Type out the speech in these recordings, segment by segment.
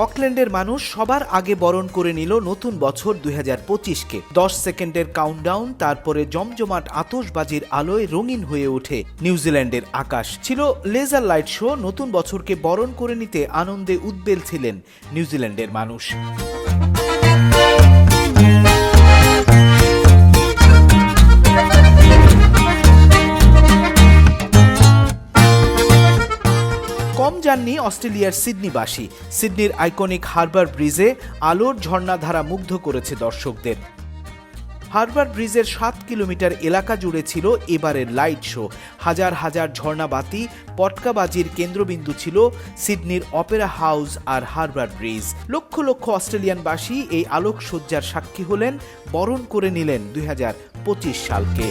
অকল্যান্ডের মানুষ সবার আগে বরণ করে নিল নতুন বছর 2025-কে। 10 সেকেন্ডের কাউন্টডাউন, তারপরে জমজমাট আতশবাজির আলোয় রঙিন হয়ে ওঠে নিউজিল্যান্ডের আকাশ। ছিল লেজার লাইট শো। নতুন বছরকে বরণ করে নিতে আনন্দে উদ্বেল ছিলেন নিউজিল্যান্ডের মানুষ। কম যাননি অস্ট্রেলিয়ার সিডনিবাসী। সিডনির আইকনিক হারবার ব্রিজে আলোর ঝর্ণাধারা মুগ্ধ করেছে দর্শকদের। হারবার ব্রিজের 7 কিলোমিটার এলাকা জুড়ে ছিল এবারের লাইট শো। হাজার হাজার ঝর্ণাবাতি, পটকাবাজির কেন্দ্রবিন্দু ছিল সিডনির অপেরা হাউস আর হারবার ব্রিজ। লক্ষ লক্ষ অস্ট্রেলিয়ানবাসী এই আলোকসজ্জার সাক্ষী হলেন, বরণ করে নিলেন 2025 সালকে।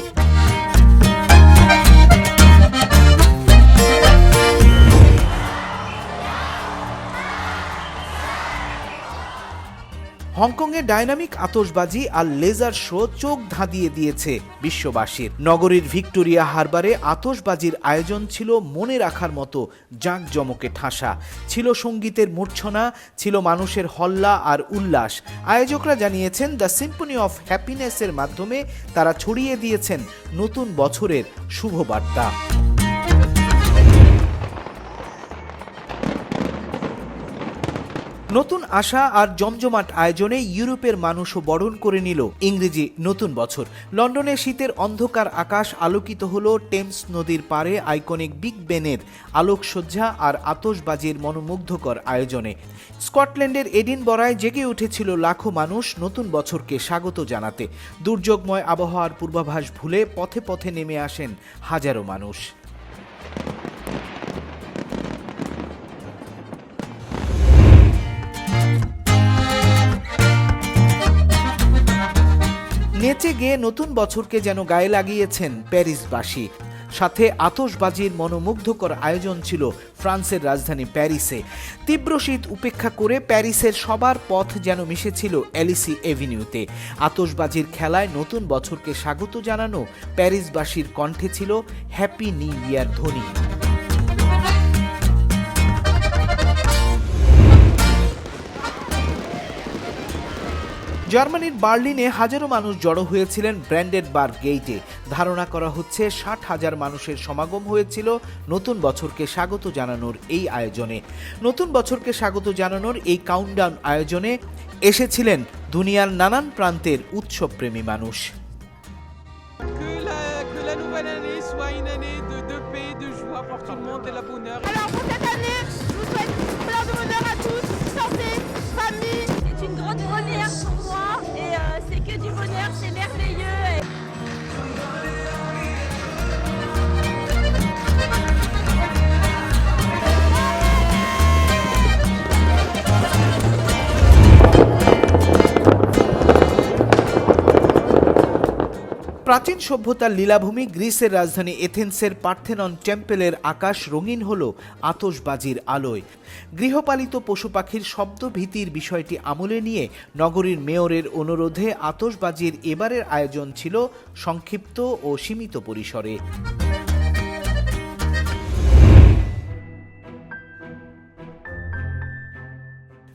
হংকংয়ে ডাইনামিক আতশবাজি আর লেজার শো চোখ ধাঁধিয়ে দিয়েছে বিশ্ববাসীর। নগরীর ভিক্টোরিয়া হারবারে আতশবাজির আয়োজন ছিল মনে রাখার মতো জাঁকজমকে ঠাসা। ছিল সঙ্গীতের মূর্ছনা, ছিল মানুষের হল্লা আর উল্লাস। আয়োজকরা জানিয়েছেন, দ্য সিম্ফনি অফ হ্যাপিনেসের মাধ্যমে তারা ছড়িয়ে দিয়েছেন নতুন বছরের শুভবার্তা। নতুন আশা আর জমজমাট আয়োজনে ইউরোপের মানুষও বরণ করে নিল ইংরেজি নতুন বছর। লন্ডনে শীতের অন্ধকার আকাশ আলোকিত হলো টেমস নদীর পাড়ে আইকনিক বিগ বেনের আলোকসজ্জা আর আতশবাজির মনোমুগ্ধকর আয়োজনে। স্কটল্যান্ডের এডিনবরায় জেগে উঠেছিল লাখো মানুষ নতুন বছরকে স্বাগত জানাতে। দুর্যোগময় আবহাওয়ার পূর্বাভাস ভুলে পথে পথে নেমে আসেন হাজারো মানুষ। নেচে গিয়ে নতুন বছরকে যেন গায়ে লাগিয়েছেন প্যারিসবাসী। সাথে আতশবাজির মনোমুগ্ধকর আয়োজন ছিল ফ্রান্সের রাজধানী প্যারিসে। তীব্র শীত উপেক্ষা করে প্যারিসের সবার পথ যেন মিশেছিল এলিসি এভিনিউতে। আতশবাজির খেলায় নতুন বছরকে স্বাগত জানানো প্যারিসবাসীর কণ্ঠে ছিল হ্যাপি নিউ ইয়ার ধ্বনি। জার্মানির বার্লিনে হাজারো মানুষ জড়ো হয়েছিলেন ব্র্যান্ডেনবার্গ গেইটে। ধারণা করা হচ্ছে 60,000 মানুষের সমাগম হয়েছিল নতুন বছরকে স্বাগত জানানোর এই আয়োজনে। নতুন বছরকে স্বাগত জানানোর এই কাউন্টডাউন আয়োজনে এসেছিলেন দুনিয়ার নানান প্রান্তের উৎসবপ্রেমী মানুষ। প্রাচীন সভ্যতার লীলাভূমি গ্রিসের রাজধানী এথেন্সের পার্থেনন টেম্পেলের আকাশ রঙিন হল আতশবাজির আলোয়। গৃহপালিত পশু পাখির শব্দভীতির বিষয়টি আমলে নিয়ে নগরীর মেয়রের অনুরোধে আতশবাজির এবারের আয়োজন ছিল সংক্ষিপ্ত ও সীমিত পরিসরে।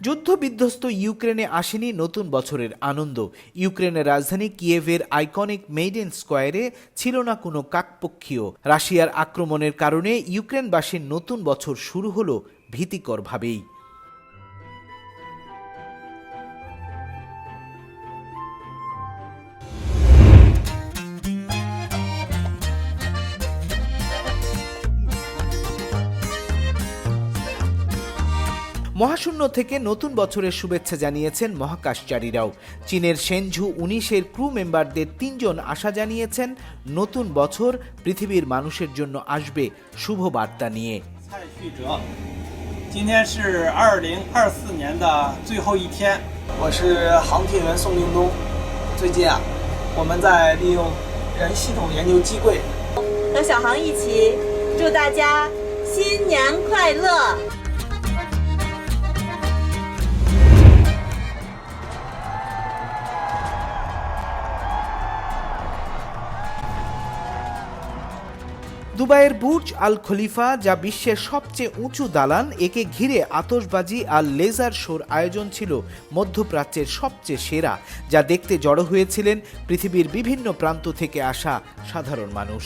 যুদ্ধবিধ্বস্ত ইউক্রেনে আসেনি নতুন বছরের আনন্দ। ইউক্রেনের রাজধানী কিয়েভের আইকনিক মেইডেন স্কোয়ারে ছিল না কোনো কাকপক্ষীয়। রাশিয়ার আক্রমণের কারণে ইউক্রেনবাসীর নতুন বছর শুরু হলো ভীতিকরভাবেই। মহাশূন্য থেকে নতুন বছরের শুভেচ্ছা জানিয়েছেন মহাকাশচারীরাও। চীনের শেনঝু 19-এর ক্রু মেম্বারদের 3 জন আশা জানিয়েছেন নতুন বছর পৃথিবীর মানুষের জন্য আসবে শুভ বার্তা নিয়ে। 今天是2024年的最后一天，我是航天员宋宁东。最近我们在利用人系统研究机柜，和小航一起祝大家新年快乐。দুবাইয়ের বুর্জ আল খলিফা, যা বিশ্বের সবচেয়ে উঁচু দালান, একে ঘিরে আতশবাজি আর লেজার শোর আয়োজন ছিল মধ্যপ্রাচ্যের সবচেয়ে সেরা, যা দেখতে জড়ো হয়েছিলেন পৃথিবীর বিভিন্ন প্রান্ত থেকে আসা সাধারণ মানুষ।